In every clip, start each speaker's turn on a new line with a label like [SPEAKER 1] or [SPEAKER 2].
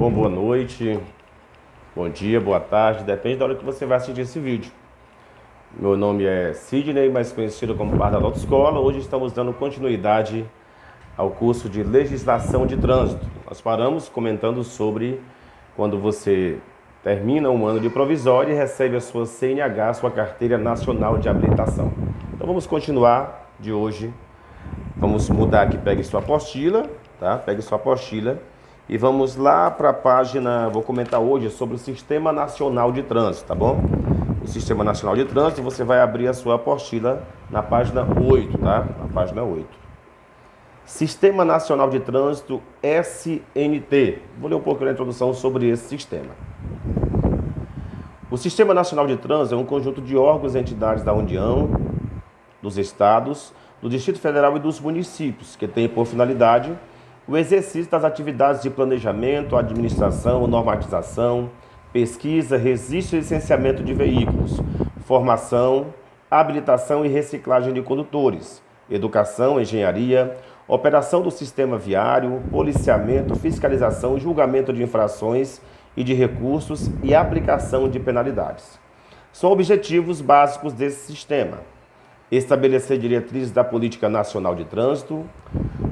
[SPEAKER 1] bom? Boa noite, bom dia, boa tarde, depende da hora que você vai assistir esse vídeo. Meu nome é Sidney, mais conhecido como Par da Autoescola. Hoje estamos dando continuidade ao curso de Legislação de Trânsito. Nós paramos comentando sobre quando você termina um ano de provisório e recebe a sua CNH, sua Carteira Nacional de Habilitação. Então vamos continuar de hoje. Vamos mudar aqui, pegue sua apostila, tá? Pegue sua apostila e vamos lá para a página, vou comentar hoje sobre o Sistema Nacional de Trânsito, tá bom? O Sistema Nacional de Trânsito, você vai abrir a sua apostila na página 8, tá? Na página 8. Sistema Nacional de Trânsito, SNT. Vou ler um pouco da introdução sobre esse sistema. O Sistema Nacional de Trânsito é um conjunto de órgãos e entidades da União, dos Estados, do Distrito Federal e dos municípios, que tem por finalidade o exercício das atividades de planejamento, administração, normatização, pesquisa, registro e licenciamento de veículos, formação, habilitação e reciclagem de condutores, educação, engenharia, operação do sistema viário, policiamento, fiscalização, julgamento de infrações e de recursos e aplicação de penalidades. São objetivos básicos desse sistema: estabelecer diretrizes da Política Nacional de Trânsito,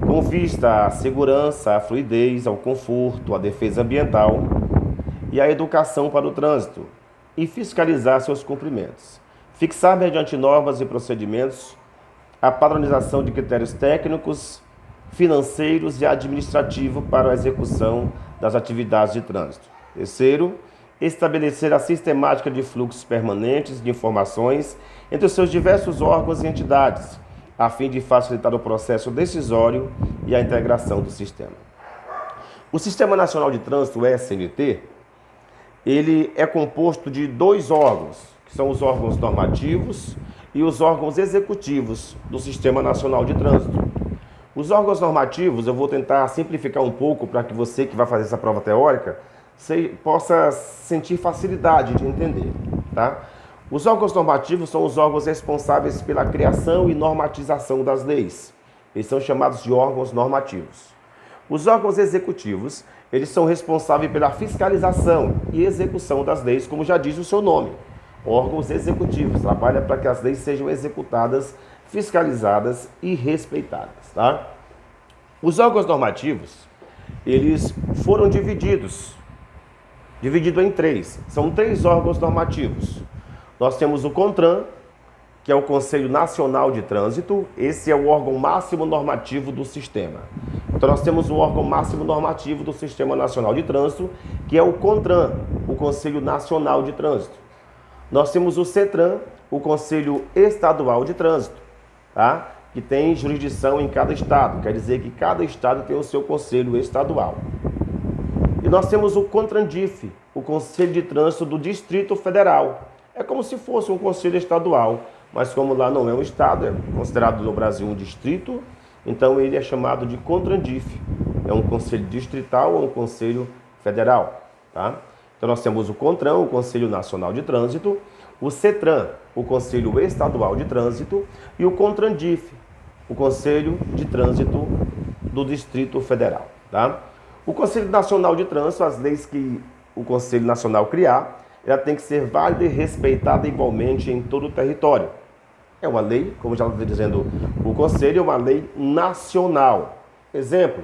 [SPEAKER 1] com vista à segurança, à fluidez, ao conforto, à defesa ambiental e à educação para o trânsito, e fiscalizar seus cumprimentos. Fixar, mediante normas e procedimentos, a padronização de critérios técnicos, financeiros e administrativos para a execução das atividades de trânsito. Terceiro, estabelecer a sistemática de fluxos permanentes de informações entre os seus diversos órgãos e entidades, a fim de facilitar o processo decisório e a integração do sistema. O Sistema Nacional de Trânsito, o SNT, ele é composto de dois órgãos, que são os órgãos normativos e os órgãos executivos do Sistema Nacional de Trânsito. Os órgãos normativos, eu vou tentar simplificar um pouco para que você que vai fazer essa prova teórica possa sentir facilidade de entender, tá? Os órgãos normativos são os órgãos responsáveis pela criação e normatização das leis. Eles são chamados de órgãos normativos. Os órgãos executivos, eles são responsáveis pela fiscalização e execução das leis, como já diz o seu nome. Órgãos executivos, trabalham para que as leis sejam executadas, fiscalizadas e respeitadas, tá? Os órgãos normativos, eles foram dividido em três. São três órgãos normativos. Nós temos o CONTRAN, que é o Conselho Nacional de Trânsito. Esse é o órgão máximo normativo do sistema. Então nós temos o órgão máximo normativo do Sistema Nacional de Trânsito, que é o CONTRAN, o Conselho Nacional de Trânsito. Nós temos o CETRAN, o Conselho Estadual de Trânsito, tá? Que tem jurisdição em cada estado, quer dizer que cada estado tem o seu conselho estadual. E nós temos o CONTRANDIF, o Conselho de Trânsito do Distrito Federal. É como se fosse um conselho estadual, mas como lá não é um estado, é considerado no Brasil um distrito, então ele é chamado de CONTRANDIF. É um conselho distrital ou um conselho federal, tá? Então nós temos o CONTRAN, o Conselho Nacional de Trânsito, o CETRAN, o Conselho Estadual de Trânsito, e o CONTRANDIF, o Conselho de Trânsito do Distrito Federal, tá? O Conselho Nacional de Trânsito, as leis que o Conselho Nacional criar, ela tem que ser válida e respeitada igualmente em todo o território. É uma lei, como já está dizendo o Conselho, é uma lei nacional. Exemplo,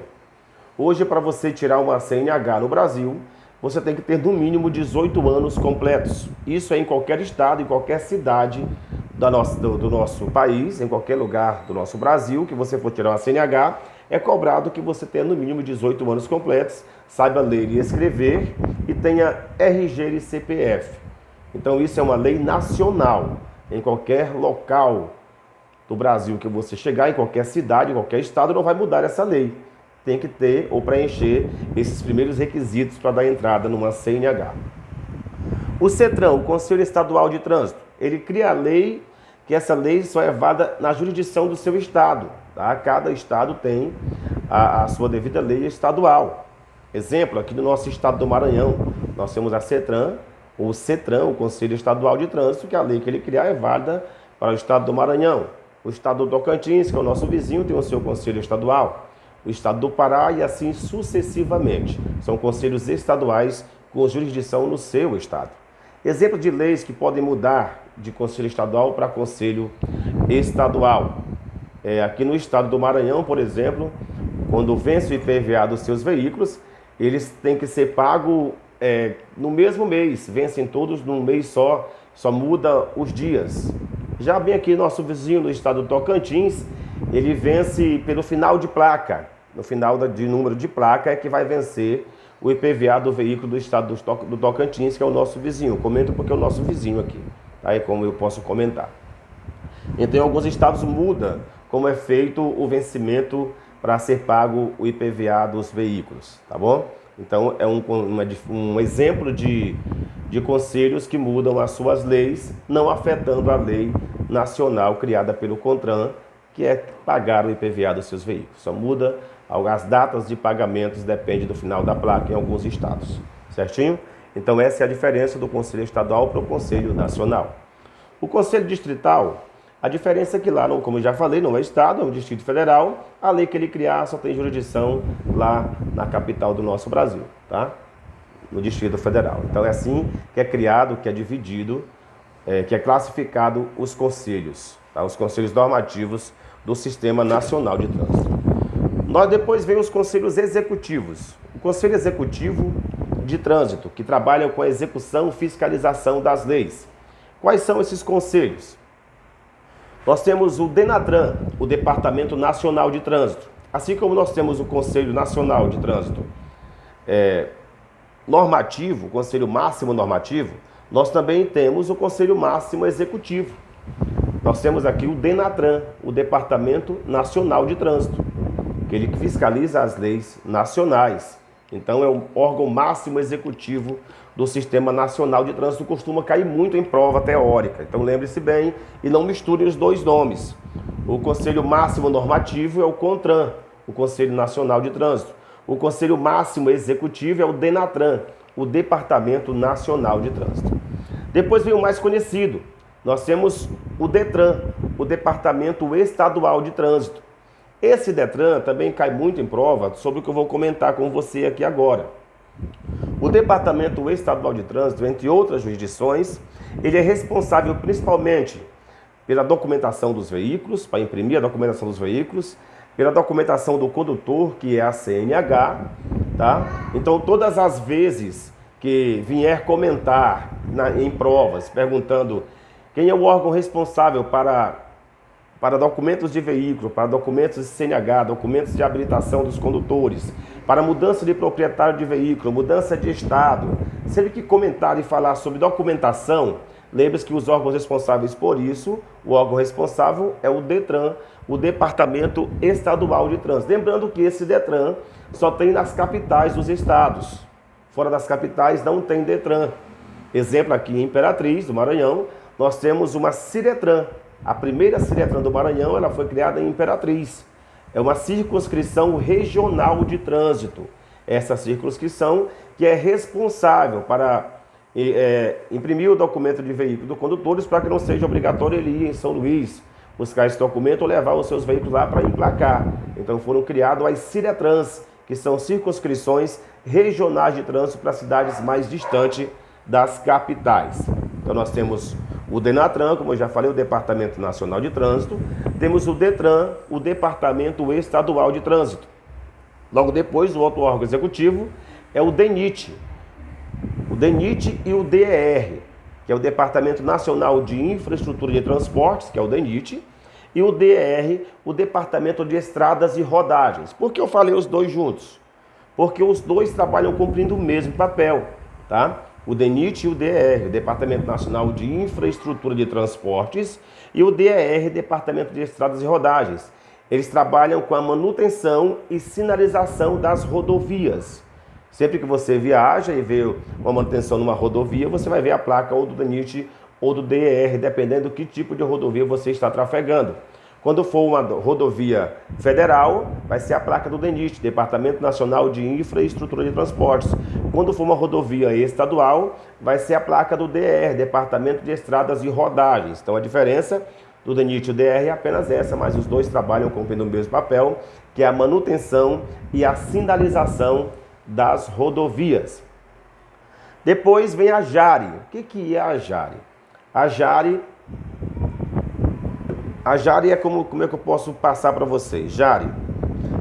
[SPEAKER 1] hoje para você tirar uma CNH no Brasil, você tem que ter no mínimo 18 anos completos. Isso é em qualquer estado, em qualquer cidade do nosso país, em qualquer lugar do nosso Brasil, que você for tirar uma CNH, é cobrado que você tenha no mínimo 18 anos completos, saiba ler e escrever e tenha RG e CPF. Então isso é uma lei nacional. Em qualquer local do Brasil que você chegar, em qualquer cidade, em qualquer estado, não vai mudar essa lei. Tem que ter ou preencher esses primeiros requisitos para dar entrada numa CNH. O CETRAN, o Conselho Estadual de Trânsito, ele cria a lei, que essa lei só é válida na jurisdição do seu estado, tá? Cada estado tem a sua devida lei estadual. Exemplo, aqui no nosso estado do Maranhão, nós temos a CETRAN, o CETRAN, o Conselho Estadual de Trânsito, que a lei que ele criar é válida para o estado do Maranhão. O estado do Tocantins, que é o nosso vizinho, tem o seu conselho estadual. o estado do Pará e assim sucessivamente. São conselhos estaduais com jurisdição no seu estado. Exemplo de leis que podem mudar de conselho estadual para conselho estadual. Aqui no estado do Maranhão, por exemplo, quando vence o IPVA dos seus veículos, eles têm que ser pagos no mesmo mês, vencem todos num mês só muda os dias. Já bem aqui nosso vizinho do estado do Tocantins, ele vence pelo final de placa. No final de número de placa é que vai vencer o IPVA do veículo do estado do Tocantins, que é o nosso vizinho. Comento porque é o nosso vizinho aqui, tá? É como eu posso comentar. Então, em alguns estados muda como é feito o vencimento para ser pago o IPVA dos veículos, tá bom? Então, é um exemplo de conselhos que mudam as suas leis, não afetando a lei nacional criada pelo CONTRAN, que é pagar o IPVA dos seus veículos. Só muda as datas de pagamentos, depende do final da placa em alguns estados, certinho? Então, essa é a diferença do Conselho Estadual para o Conselho Nacional. O Conselho Distrital, a diferença é que lá, como eu já falei, não é Estado, é um Distrito Federal. A lei que ele criar só tem jurisdição lá na capital do nosso Brasil, tá? No Distrito Federal. Então é assim que é criado, que é dividido, que é classificado os conselhos, tá? Os conselhos normativos do Sistema Nacional de Trânsito. Nós depois vem os conselhos executivos. O Conselho Executivo de Trânsito, que trabalha com a execução e fiscalização das leis. Quais são esses conselhos? Nós temos o DENATRAN, o Departamento Nacional de Trânsito, assim como nós temos o Conselho Nacional de Trânsito normativo, o Conselho Máximo Normativo, nós também temos o Conselho Máximo Executivo. Nós temos aqui o DENATRAN, o Departamento Nacional de Trânsito, que ele fiscaliza as leis nacionais. Então é o órgão máximo executivo do Sistema Nacional de Trânsito, costuma cair muito em prova teórica. Então lembre-se bem e não misture os dois nomes. O Conselho Máximo Normativo é o CONTRAN, o Conselho Nacional de Trânsito. O Conselho Máximo Executivo é o DENATRAN, o Departamento Nacional de Trânsito. Depois vem o mais conhecido. Nós temos o DETRAN, o Departamento Estadual de Trânsito. Esse DETRAN também cai muito em prova sobre o que eu vou comentar com você aqui agora. O Departamento Estadual de Trânsito, entre outras jurisdições, ele é responsável principalmente pela documentação dos veículos, para imprimir a documentação dos veículos, pela documentação do condutor, que é a CNH, tá? Então, todas as vezes que vier comentar em provas, perguntando quem é o órgão responsável para documentos de veículo, para documentos de CNH, documentos de habilitação dos condutores, para mudança de proprietário de veículo, mudança de estado. Sempre que comentar e falar sobre documentação, lembre-se que os órgãos responsáveis por isso, o órgão responsável é o DETRAN, o Departamento Estadual de Trânsito. Lembrando que esse DETRAN só tem nas capitais dos estados. Fora das capitais não tem DETRAN. Exemplo aqui em Imperatriz, do Maranhão, nós temos uma CIRETRAN. A primeira CIRETRAN do Maranhão, ela foi criada em Imperatriz. É uma circunscrição regional de trânsito. Essa circunscrição que é responsável para imprimir o documento de veículo dos condutores para que não seja obrigatório ele ir em São Luís buscar esse documento ou levar os seus veículos lá para emplacar. Então foram criadas as CIRETRANs, que são circunscrições regionais de trânsito para cidades mais distantes das capitais. Então nós temos o DENATRAN, como eu já falei, o Departamento Nacional de Trânsito. Temos o DETRAN, o Departamento Estadual de Trânsito. Logo depois, o outro órgão executivo é o DENIT. O DENIT e o DER, que é o Departamento Nacional de Infraestrutura de Transportes, que é o DENIT, e o DER, o Departamento de Estradas e Rodagens. Por que eu falei os dois juntos? Porque os dois trabalham cumprindo o mesmo papel, tá? O DENIT e o DER, o Departamento Nacional de Infraestrutura de Transportes, e o DER, Departamento de Estradas e Rodagens. Eles trabalham com a manutenção e sinalização das rodovias. Sempre que você viaja e vê uma manutenção numa rodovia, você vai ver a placa ou do DENIT ou do DER, dependendo do que tipo de rodovia você está trafegando. Quando for uma rodovia federal, vai ser a placa do DENIT, Departamento Nacional de Infraestrutura de Transportes. Quando for uma rodovia estadual, vai ser a placa do DER, Departamento de Estradas e Rodagens. Então a diferença do DENIT e o DER é apenas essa, mas os dois trabalham cumprindo o mesmo papel, que é a manutenção e a sinalização das rodovias. Depois vem a JARE. O que é a JARE? A JARE é como é que eu posso passar para vocês? JARE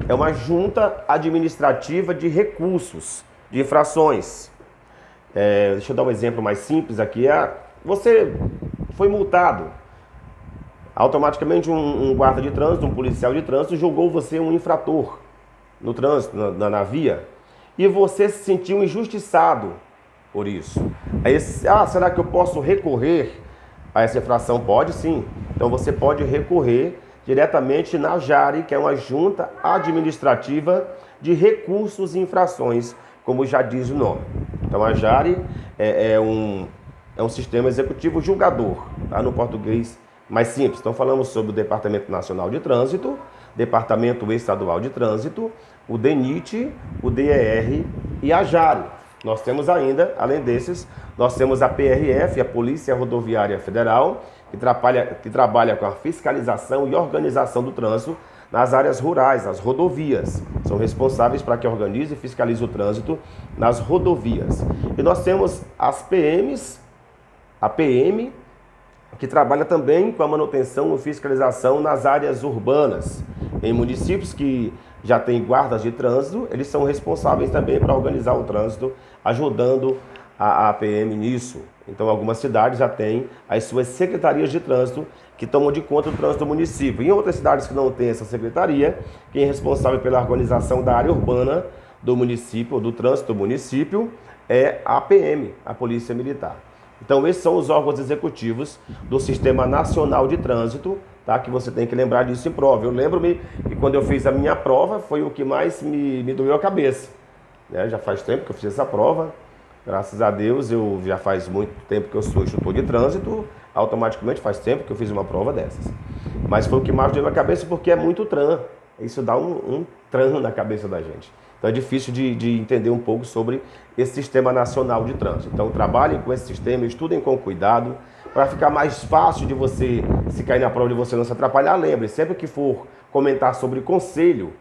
[SPEAKER 1] é uma junta administrativa de recursos, de infrações. Deixa eu dar um exemplo mais simples aqui. Você foi multado. Automaticamente um guarda de trânsito, um policial de trânsito julgou você um infrator no trânsito, na via. E você se sentiu injustiçado por isso. Aí, será que eu posso recorrer a essa infração? Pode sim. Então você pode recorrer diretamente na JARE, que é uma junta administrativa de recursos e infrações, como já diz o nome. Então a JARE é um sistema executivo julgador, tá? No português mais simples. Então falamos sobre o Departamento Nacional de Trânsito, Departamento Estadual de Trânsito, o DENIT, o DER e a JARE. Nós temos ainda, além desses, nós temos a PRF, a Polícia Rodoviária Federal, que trabalha com a fiscalização e organização do trânsito nas áreas rurais, as rodovias. São responsáveis para que organize e fiscalize o trânsito nas rodovias. E nós temos as PMs, a PM, que trabalha também com a manutenção e fiscalização nas áreas urbanas. Em municípios que já têm guardas de trânsito, eles são responsáveis também para organizar o trânsito, ajudando a PM nisso. Então, algumas cidades já têm as suas secretarias de trânsito que tomam de conta do trânsito do município. Em outras cidades que não têm essa secretaria, quem é responsável pela organização da área urbana do município, do trânsito do município, é a PM, a Polícia Militar. Então, esses são os órgãos executivos do Sistema Nacional de Trânsito, tá? Que você tem que lembrar disso em prova. Eu lembro-me que quando eu fiz a minha prova, foi o que mais me doeu a cabeça, né? Já faz tempo que eu fiz essa prova, graças a Deus, já faz muito tempo que eu sou instrutor de trânsito, automaticamente faz tempo que eu fiz uma prova dessas. Mas foi o que mais doeu a cabeça porque é muito tran. Isso dá um tran na cabeça da gente. Então é difícil de entender um pouco sobre esse Sistema Nacional de Trânsito. Então trabalhem com esse sistema, estudem com cuidado, para ficar mais fácil de você, se cair na prova de você não se atrapalhar. Lembre, sempre que for comentar sobre conselho,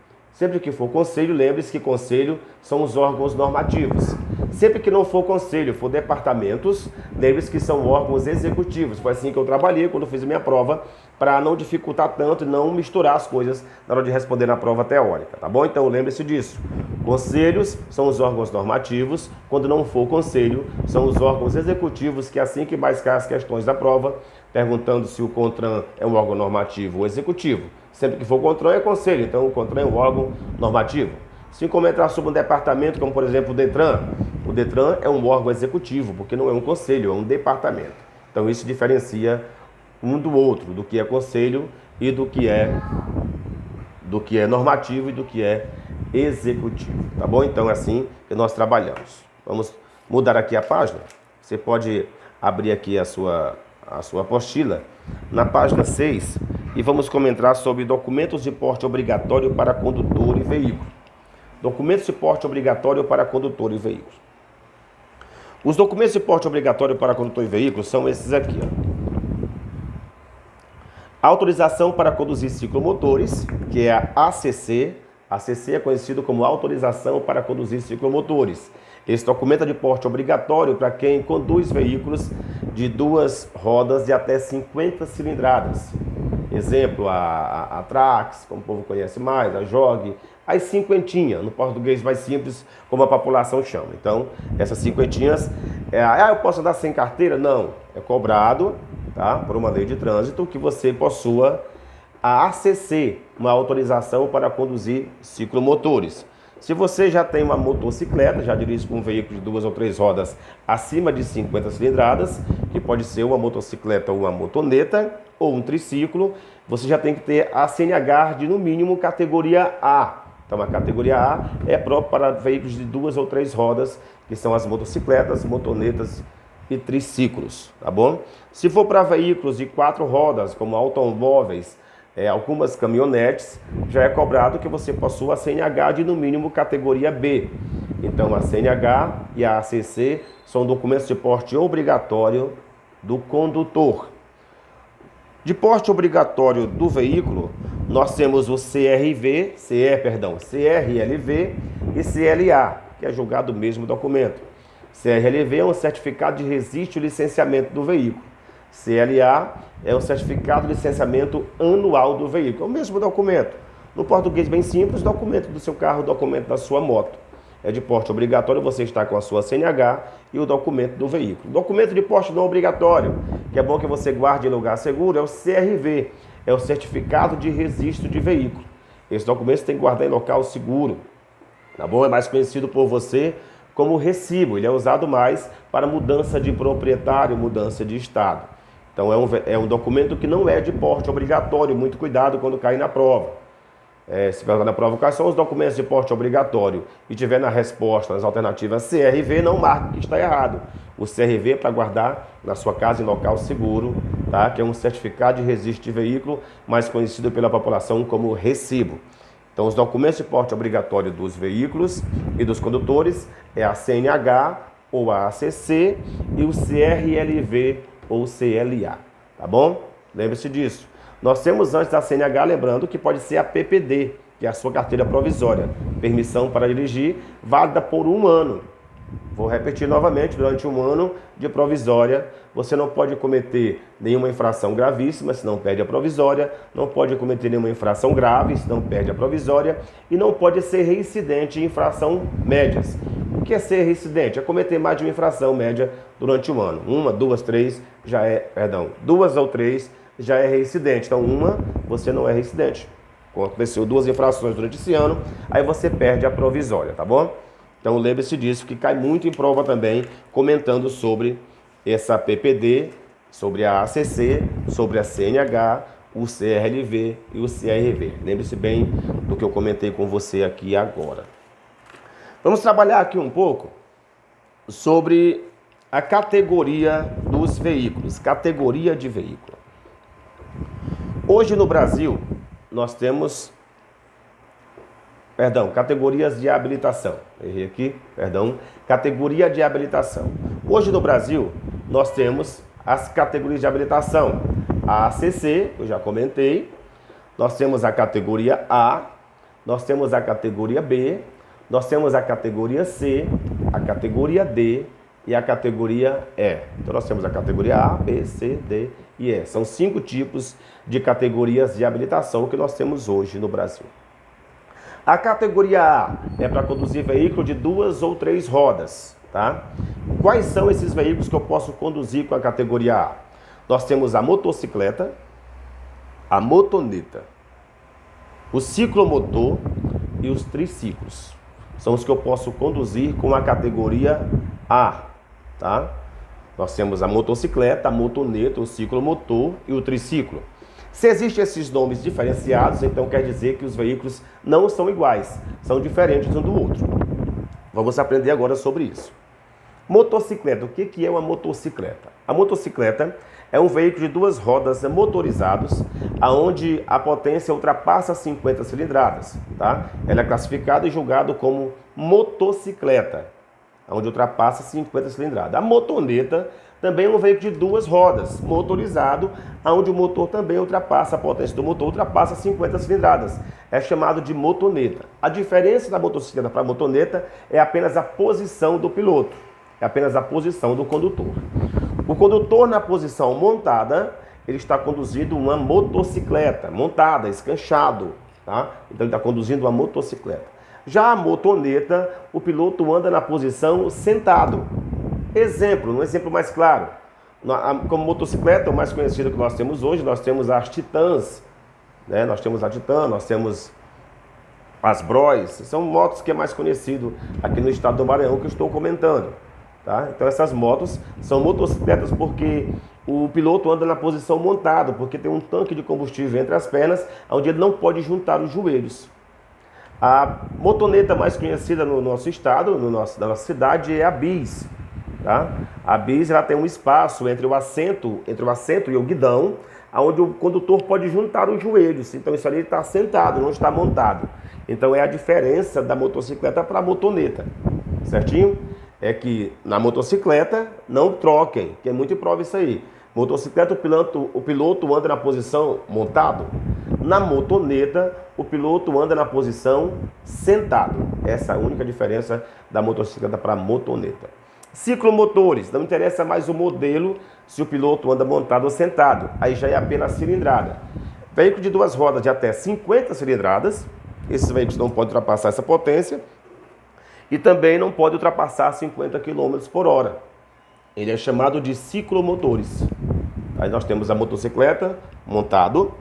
[SPEAKER 1] lembre-se que conselho são os órgãos normativos. Sempre que não for conselho, for departamentos, lembre-se que são órgãos executivos. Foi assim que eu trabalhei quando fiz a minha prova, para não dificultar tanto e não misturar as coisas na hora de responder na prova teórica, tá bom? Então lembre-se disso. Conselhos são os órgãos normativos, quando não for conselho, são os órgãos executivos, que é assim que vai cair as questões da prova, perguntando se o CONTRAN é um órgão normativo ou executivo. Sempre que for CONTRAN é conselho, então o CONTRAN é um órgão normativo. Se como entrar sobre um departamento, como por exemplo o DETRAN é um órgão executivo, porque não é um conselho, é um departamento. Então isso diferencia um do outro, do que é conselho e do que é normativo e do que é executivo, tá bom? Então é assim que nós trabalhamos. Vamos mudar aqui a página. Você pode abrir aqui a sua apostila na página 6 e vamos comentar sobre documentos de porte obrigatório para condutor e veículo. Documentos de porte obrigatório para condutor e veículo. Os documentos de porte obrigatório para condutor e veículo são esses aqui, ó. Autorização para conduzir ciclomotores, que é a ACC. A ACC é conhecido como Autorização para Conduzir Ciclomotores. Esse documento é de porte obrigatório para quem conduz veículos de 2 rodas e até 50 cilindradas. Exemplo, a Trax, como o povo conhece mais, a Jog, as cinquentinhas, no português mais simples, como a população chama. Então, essas cinquentinhas, eu posso andar sem carteira? Não, é cobrado, tá, por uma lei de trânsito que você possua a ACC, uma autorização para conduzir ciclomotores. Se você já tem uma motocicleta, já dirige com um veículo de 2 ou 3 rodas acima de 50 cilindradas, que pode ser uma motocicleta ou uma motoneta, ou um triciclo, você já tem que ter a CNH de, no mínimo, categoria A. Então, a categoria A é própria para veículos de 2 ou 3 rodas, que são as motocicletas, motonetas e triciclos, tá bom? Se for para veículos de 4 rodas, como automóveis, algumas caminhonetes, já é cobrado que você possua a CNH de, no mínimo, categoria B. Então, a CNH e a ACC são documentos de porte obrigatório do condutor. De porte obrigatório do veículo, nós temos o CRLV e CLA, que é julgado o mesmo documento. CRLV é um certificado de registro e licenciamento do veículo. CLA é um certificado de licenciamento anual do veículo. É o mesmo documento. No português bem simples, documento do seu carro, documento da sua moto. É de porte obrigatório, você está com a sua CNH e o documento do veículo. Documento de porte não obrigatório, que é bom que você guarde em lugar seguro, é o CRV, é o Certificado de Registro de Veículo. Esse documento você tem que guardar em local seguro, tá bom? É mais conhecido por você como recibo, ele é usado mais para mudança de proprietário, mudança de estado. Então é um documento que não é de porte obrigatório, muito cuidado quando cair na prova. Se perguntar na prova quais são os documentos de porte obrigatório e tiver na resposta, nas alternativas CRV, não marque que está errado. O CRV é para guardar na sua casa em local seguro, tá? Que é um certificado de registro de veículo, mais conhecido pela população como recibo. Então, os documentos de porte obrigatório dos veículos e dos condutores é a CNH ou a ACC e o CRLV ou CLA, tá bom? Lembre-se disso. Nós temos antes da CNH, lembrando que pode ser a PPD, que é a sua carteira provisória, permissão para dirigir, válida por 1 ano. Vou repetir novamente, durante 1 ano de provisória, você não pode cometer nenhuma infração gravíssima, senão perde a provisória, não pode cometer nenhuma infração grave, senão perde a provisória, e não pode ser reincidente em infração médias. O que é ser reincidente? É cometer mais de uma infração média durante 1 ano. 1, 2, 3, 2 ou 3 já é reincidente. Então, 1, você não é reincidente. Aconteceu 2 infrações durante esse ano, aí você perde a provisória, tá bom? Então, lembre-se disso, que cai muito em prova também, comentando sobre essa PPD, sobre a ACC, sobre a CNH, o CRLV e o CRV. Lembre-se bem do que eu comentei com você aqui agora. Vamos trabalhar aqui um pouco sobre a categoria dos veículos, categoria de veículo. Hoje no Brasil, nós temos, categorias de habilitação. Errei aqui, categoria de habilitação. Hoje no Brasil, nós temos as categorias de habilitação. A ACC, eu já comentei, nós temos a categoria A, nós temos a categoria B, nós temos a categoria C, a categoria D e a categoria E. Então nós temos a categoria A, B, C, D e E. São 5 tipos de categorias de habilitação que nós temos hoje no Brasil. A categoria A é para conduzir veículo de 2 ou 3 rodas, tá? Quais são esses veículos que eu posso conduzir com a categoria A? Nós temos a motocicleta, a motoneta, o ciclomotor e os triciclos. São os que eu posso conduzir com a categoria A, tá? Nós temos a motocicleta, a motoneta, o ciclomotor e o triciclo. Se existem esses nomes diferenciados, então quer dizer que os veículos não são iguais, são diferentes um do outro. Vamos aprender agora sobre isso. Motocicleta, o que é uma motocicleta? A motocicleta é um veículo de 2 rodas motorizados, onde a potência ultrapassa 50 cilindradas, tá? Ela é classificada e julgada como motocicleta, onde ultrapassa 50 cilindradas. A motoneta também é um veículo de 2 rodas, motorizado, onde o motor também ultrapassa, a potência do motor ultrapassa 50 cilindradas. É chamado de motoneta. A diferença da motocicleta para a motoneta é apenas a posição do piloto, é apenas a posição do condutor. O condutor na posição montada, ele está conduzindo uma motocicleta, montada, escanchado, tá? Então ele está conduzindo uma motocicleta. Já a motoneta, o piloto anda na posição sentado. Um exemplo mais claro. Como motocicleta, o mais conhecido que nós temos hoje, nós temos as Titãs, né? Nós temos a Titan, nós temos as Bros, são motos que é mais conhecido aqui no estado do Maranhão que eu estou comentando, tá? Então essas motos são motocicletas porque o piloto anda na posição montado, porque tem um tanque de combustível entre as pernas, onde ele não pode juntar os joelhos. A motoneta mais conhecida no nosso estado, na nossa cidade, é a Bis. Tá? A Bis ela tem um espaço entre o assento e o guidão, onde o condutor pode juntar os joelhos. Então isso ali está sentado, não está montado. Então é a diferença da motocicleta para a motoneta, certinho? É que na motocicleta não troquem, que é muito prova isso aí. Motocicleta, o piloto anda na posição montado. na motoneta, o piloto anda na posição sentado. Essa é a única diferença da motocicleta para a motoneta. Ciclomotores, não interessa mais o modelo se o piloto anda montado ou sentado, aí já é apenas cilindrada. Veículo de duas rodas de até 50 cilindradas, esses veículos não podem ultrapassar essa potência e também não pode ultrapassar 50 km por hora. Ele é chamado de ciclomotores. Aí nós temos a motocicleta montado,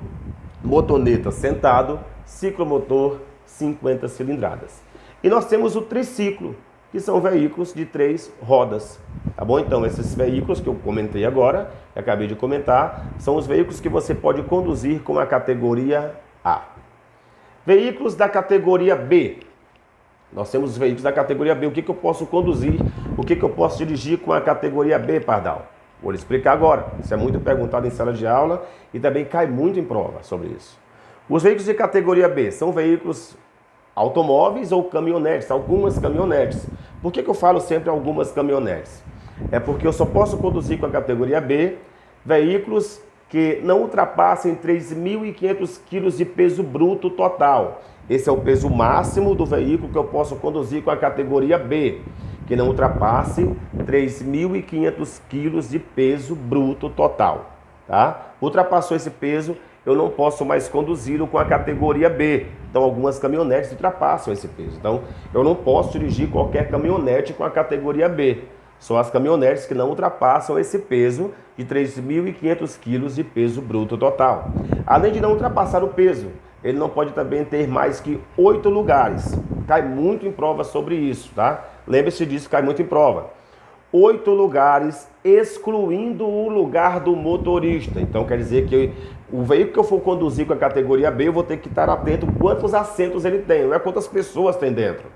[SPEAKER 1] motoneta sentado, ciclomotor 50 cilindradas. E nós temos o triciclo, que são veículos de 3 rodas. Tá bom? Então, esses veículos que eu comentei agora, que acabei de comentar, são os veículos que você pode conduzir com a categoria A. Veículos da categoria B. Nós temos os veículos da categoria B. O que eu posso conduzir? O que eu posso dirigir com a categoria B, Pardal? Vou lhe explicar agora. Isso é muito perguntado em sala de aula e também cai muito em prova sobre isso. Os veículos de categoria B são veículos automóveis ou caminhonetes, algumas caminhonetes. Por que eu falo sempre algumas caminhonetes? É porque eu só posso conduzir com a categoria B veículos que não ultrapassem 3.500 kg de peso bruto total. Esse é o peso máximo do veículo que eu posso conduzir com a categoria B, que não ultrapasse 3.500 kg de peso bruto total. Tá? Ultrapassou esse peso, eu não posso mais conduzi-lo com a categoria B. Então, algumas caminhonetes ultrapassam esse peso. Então, eu não posso dirigir qualquer caminhonete com a categoria B. Só as caminhonetes que não ultrapassam esse peso de 3.500 kg de peso bruto total. Além de não ultrapassar o peso, ele não pode também ter mais que 8 lugares. Cai muito em prova sobre isso, tá? Lembre-se disso, cai muito em prova. 8 lugares, excluindo o lugar do motorista. Então quer dizer que o veículo que eu for conduzir com a categoria B, eu vou ter que estar atento quantos assentos ele tem. Não é quantas pessoas tem dentro,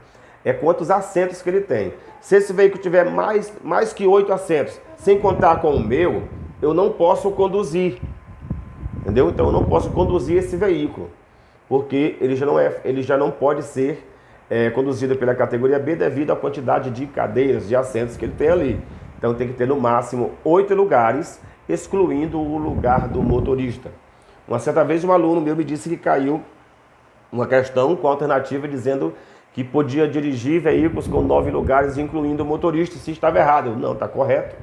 [SPEAKER 1] é quantos assentos que ele tem. Se esse veículo tiver mais que 8 assentos, sem contar com o meu, eu não posso conduzir. Entendeu? Então eu não posso conduzir esse veículo, porque ele já não pode ser conduzido pela categoria B devido à quantidade de cadeiras, de assentos que ele tem ali. Então tem que ter no máximo 8 lugares, excluindo o lugar do motorista. Uma certa vez um aluno meu me disse que caiu uma questão com alternativa dizendo que podia dirigir veículos com 9 lugares, incluindo o motorista, se estava errado. Eu, não, está correto.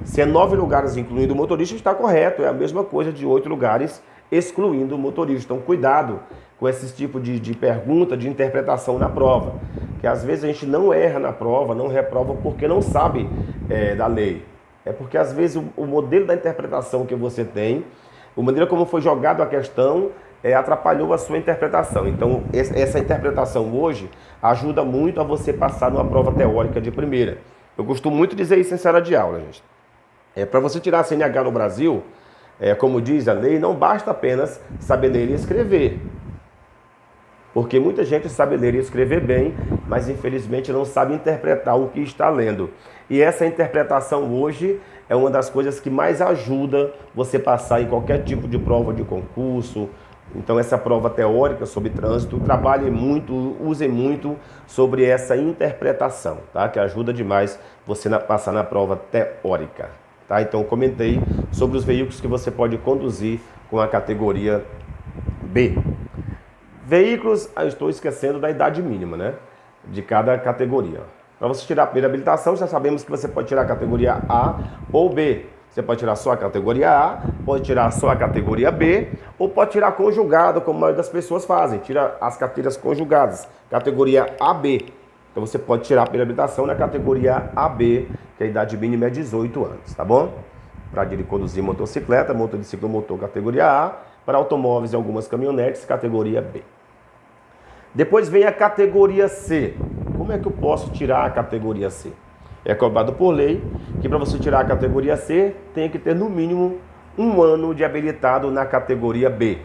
[SPEAKER 1] Se é 9 lugares, incluindo o motorista, está correto. É a mesma coisa de 8 lugares, excluindo o motorista. Então, cuidado com esse tipo de pergunta, de interpretação na prova. Que às vezes a gente não erra na prova, não reprova porque não sabe da lei. É porque às vezes o modelo da interpretação que você tem, a maneira como foi jogado a questão, atrapalhou a sua interpretação. Então, essa interpretação hoje ajuda muito a você passar numa prova teórica de primeira. Eu costumo muito dizer isso em sala de aula, gente. Para você tirar a CNH no Brasil, como diz a lei, não basta apenas saber ler e escrever. Porque muita gente sabe ler e escrever bem, mas infelizmente não sabe interpretar o que está lendo. E essa interpretação hoje é uma das coisas que mais ajuda você passar em qualquer tipo de prova de concurso. Então essa prova teórica sobre trânsito, trabalhem muito, usem muito sobre essa interpretação, tá? Que ajuda demais você passar na prova teórica. Tá? Então eu comentei sobre os veículos que você pode conduzir com a categoria B. Veículos, eu estou esquecendo da idade mínima, né? De cada categoria. Para você tirar a primeira habilitação, já sabemos que você pode tirar a categoria A ou B. Você pode tirar só a categoria A, pode tirar só a categoria B, ou pode tirar conjugado, como a maioria das pessoas fazem. Tira as carteiras conjugadas, categoria AB. Então você pode tirar a primeira habilitação na categoria AB, que a idade mínima é 18 anos, tá bom? Para conduzir motocicleta, motor de ciclomotor, categoria A, para automóveis e algumas caminhonetes, categoria B. Depois vem a categoria C. Como é que eu posso tirar a categoria C? É cobrado por lei que para você tirar a categoria C, tem que ter no mínimo 1 ano de habilitado na categoria B.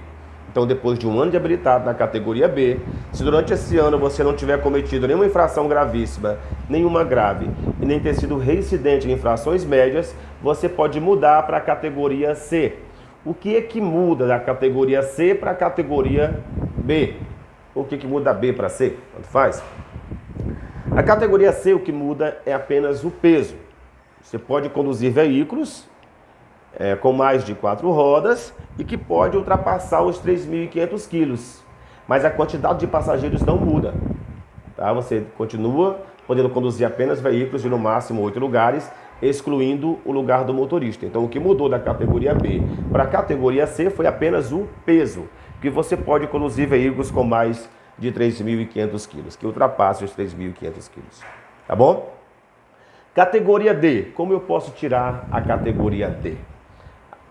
[SPEAKER 1] Então, depois de 1 ano de habilitado na categoria B, se durante esse ano você não tiver cometido nenhuma infração gravíssima, nenhuma grave, e nem ter sido reincidente em infrações médias, você pode mudar para a categoria C. O que é que muda da categoria C para a categoria B? O que muda B para C? Tanto faz. A categoria C, o que muda é apenas o peso. Você pode conduzir veículos com mais de 4 rodas e que pode ultrapassar os 3.500 quilos. Mas a quantidade de passageiros não muda. Tá? Você continua podendo conduzir apenas veículos de no máximo 8 lugares, excluindo o lugar do motorista. Então o que mudou da categoria B para a categoria C foi apenas o peso, que você pode conduzir veículos com mais de 3.500 quilos, que ultrapassem os 3.500 quilos. Tá bom? Categoria D. Como eu posso tirar a categoria D?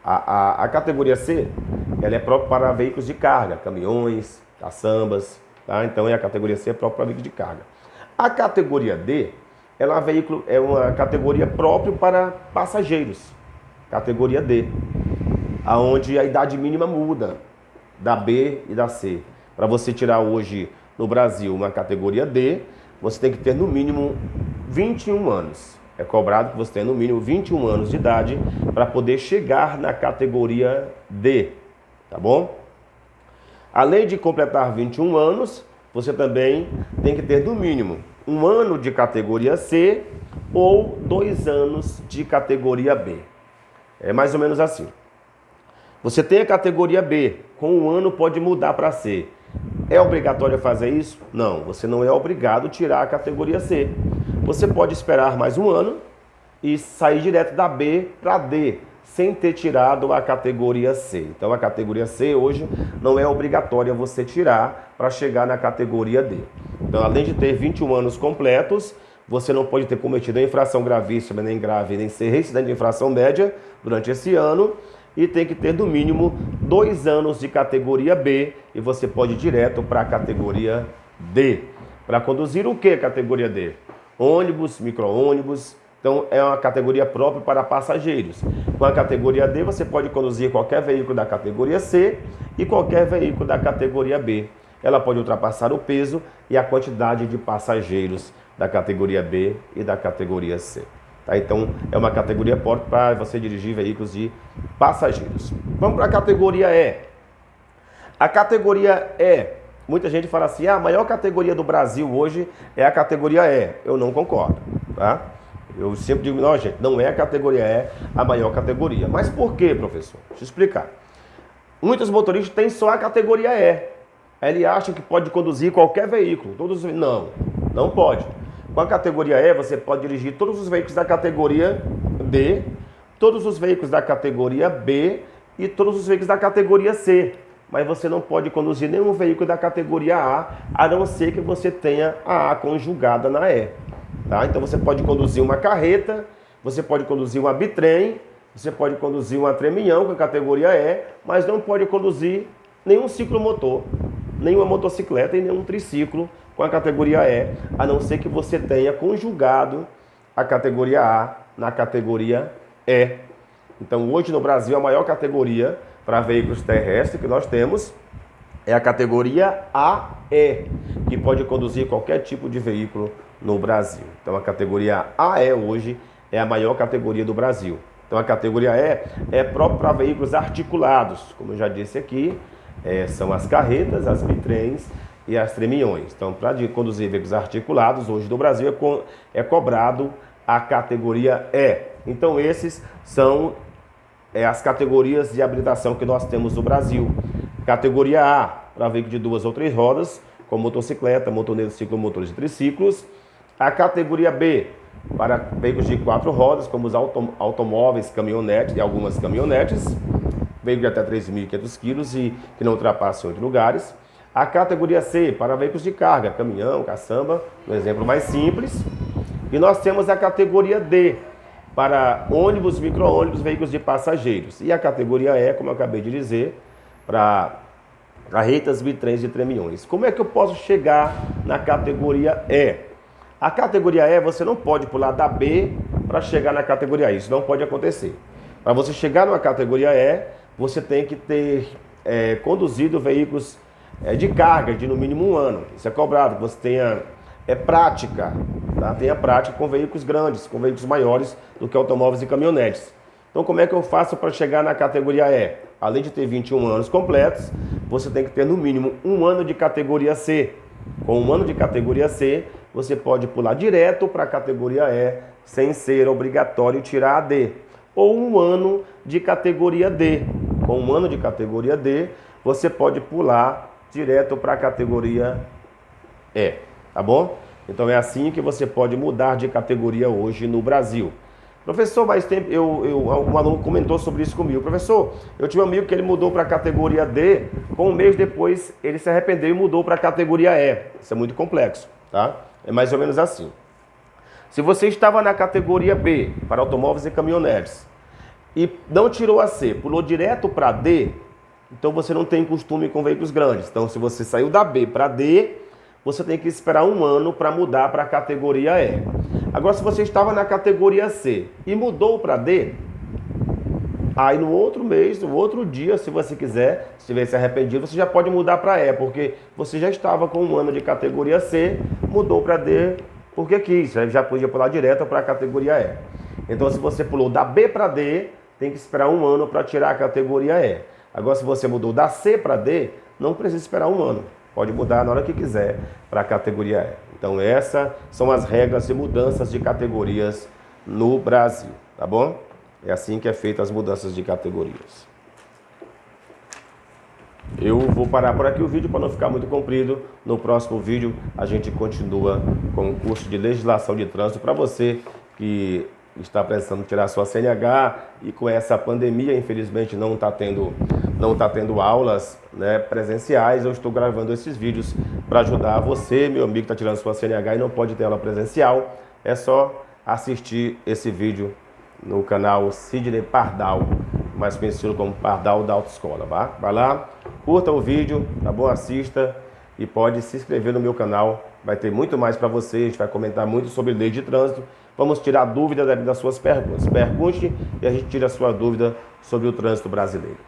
[SPEAKER 1] A categoria C, ela é própria para veículos de carga, caminhões, caçambas, tá? Então a categoria C é própria para veículos de carga. A categoria D, ela é uma categoria própria para passageiros. Categoria D, aonde a idade mínima muda da B e da C. Para você tirar hoje no Brasil uma categoria D, você tem que ter no mínimo 21 anos. É cobrado que você tenha no mínimo 21 anos de idade para poder chegar na categoria D, tá bom? Além de completar 21 anos, você também tem que ter no mínimo 1 ano de categoria C ou 2 anos de categoria B. É mais ou menos assim. Você tem a categoria B, com 1 ano pode mudar para C. É obrigatório fazer isso? Não, você não é obrigado a tirar a categoria C. Você pode esperar mais 1 ano e sair direto da B para D, sem ter tirado a categoria C. Então a categoria C hoje não é obrigatória você tirar para chegar na categoria D. Então além de ter 21 anos completos, você não pode ter cometido infração gravíssima, nem grave, nem ser reincidente de infração média durante esse ano. E tem que ter no mínimo 2 anos de categoria B e você pode ir direto para a categoria D. Para conduzir o que categoria D? Ônibus, micro-ônibus. Então é uma categoria própria para passageiros. Com a categoria D você pode conduzir qualquer veículo da categoria C e qualquer veículo da categoria B. Ela pode ultrapassar o peso e a quantidade de passageiros da categoria B e da categoria C. Tá? Então é uma categoria própria para você dirigir veículos de passageiros. Vamos para a categoria E. A categoria E, muita gente fala assim, a maior categoria do Brasil hoje é a categoria E. Eu não concordo, tá? Eu sempre digo, não, gente, não é a categoria E a maior categoria. Mas por quê, professor? Deixa eu explicar. Muitos motoristas têm só a categoria E. Ele acham que pode conduzir qualquer veículo. Não pode. Com a categoria E, você pode dirigir todos os veículos da categoria D, todos os veículos da categoria B e todos os veículos da categoria C. Mas você não pode conduzir nenhum veículo da categoria a não ser que você tenha a conjugada na E. Tá? Então você pode conduzir uma carreta, você pode conduzir uma bitrem, você pode conduzir uma treminhão com a categoria E, mas não pode conduzir nenhum ciclomotor, nenhuma motocicleta e nenhum triciclo com a categoria E, a não ser que você tenha conjugado a categoria A na categoria E. Então hoje no Brasil a maior categoria para veículos terrestres que nós temos é a categoria AE, que pode conduzir qualquer tipo de veículo no Brasil. Então a categoria AE hoje é a maior categoria do Brasil. Então a categoria E é própria para veículos articulados, como eu já disse aqui, são as carretas, as bitrens e as treminhões. Então para conduzir veículos articulados hoje no Brasil é cobrado a categoria E. Então esses são as categorias de habilitação que nós temos no Brasil. Categoria A para veículo de 2 ou 3 rodas, como motocicleta, motoneiro, ciclomotores e triciclos. A categoria B para veículos de 4 rodas, como os automóveis, caminhonetes e algumas caminhonetes, veículos de até 3.500 quilos e que não ultrapassam 8 lugares. A categoria C para veículos de carga, caminhão, caçamba, um exemplo mais simples. E nós temos a categoria D para ônibus, micro-ônibus, veículos de passageiros. E a categoria E, como eu acabei de dizer, para carretas, bitrens e treminhões. Como é que eu posso chegar na categoria E? A categoria E você não pode pular da B para chegar na categoria E. Isso não pode acontecer. Para você chegar na categoria E, você tem que ter conduzido veículos de carga de no mínimo 1 ano. Isso é cobrado, que você tenha prática, tá? Tenha prática com veículos grandes, com veículos maiores do que automóveis e caminhonetes. Então como é que eu faço para chegar na categoria E? Além de ter 21 anos completos, você tem que ter no mínimo 1 ano de categoria C. Com 1 ano de categoria C, você pode pular direto para a categoria E, sem ser obrigatório tirar a D. ou um ano de categoria D. Com um ano de categoria D, você pode pular direto para a categoria E, tá bom? Então é assim que você pode mudar de categoria hoje no Brasil. Professor, mais tempo, um aluno comentou sobre isso comigo. Professor, eu tinha um amigo que ele mudou para a categoria D, com um mês depois ele se arrependeu e mudou para a categoria E. Isso é muito complexo, tá? É mais ou menos assim. Se você estava na categoria B, para automóveis e caminhonetes, e não tirou a C, pulou direto para D, então você não tem costume com veículos grandes. Então, se você saiu da B para D, você tem que esperar um ano para mudar para a categoria E. Agora, se você estava na categoria C e mudou para D, aí no outro mês, no outro dia, se você quiser, se tiver se arrependido, você já pode mudar para E, porque você já estava com um ano de categoria C, mudou para D porque quis, já podia pular direto para a categoria E. Então, se você pulou da B para D, tem que esperar um ano para tirar a categoria E. Agora, se você mudou da C para D, não precisa esperar um ano. Pode mudar na hora que quiser para a categoria E. Então, essas são as regras de mudanças de categorias no Brasil, tá bom? É assim que é feita as mudanças de categorias. Eu vou parar por aqui o vídeo para não ficar muito comprido. No próximo vídeo a gente continua com o curso de legislação de trânsito para você que está precisando tirar sua CNH e com essa pandemia, infelizmente, não está tendo aulas, né, presenciais. Eu estou gravando esses vídeos para ajudar você, meu amigo que está tirando sua CNH e não pode ter aula presencial. É só assistir esse vídeo no canal Sidney Pardal, mais conhecido como Pardal da Autoescola. Vai lá, curta o vídeo, tá bom? Assista e pode se inscrever no meu canal. Vai ter muito mais para você, a gente vai comentar muito sobre lei de trânsito. Vamos tirar dúvida das suas perguntas. Pergunte e a gente tira a sua dúvida sobre o trânsito brasileiro.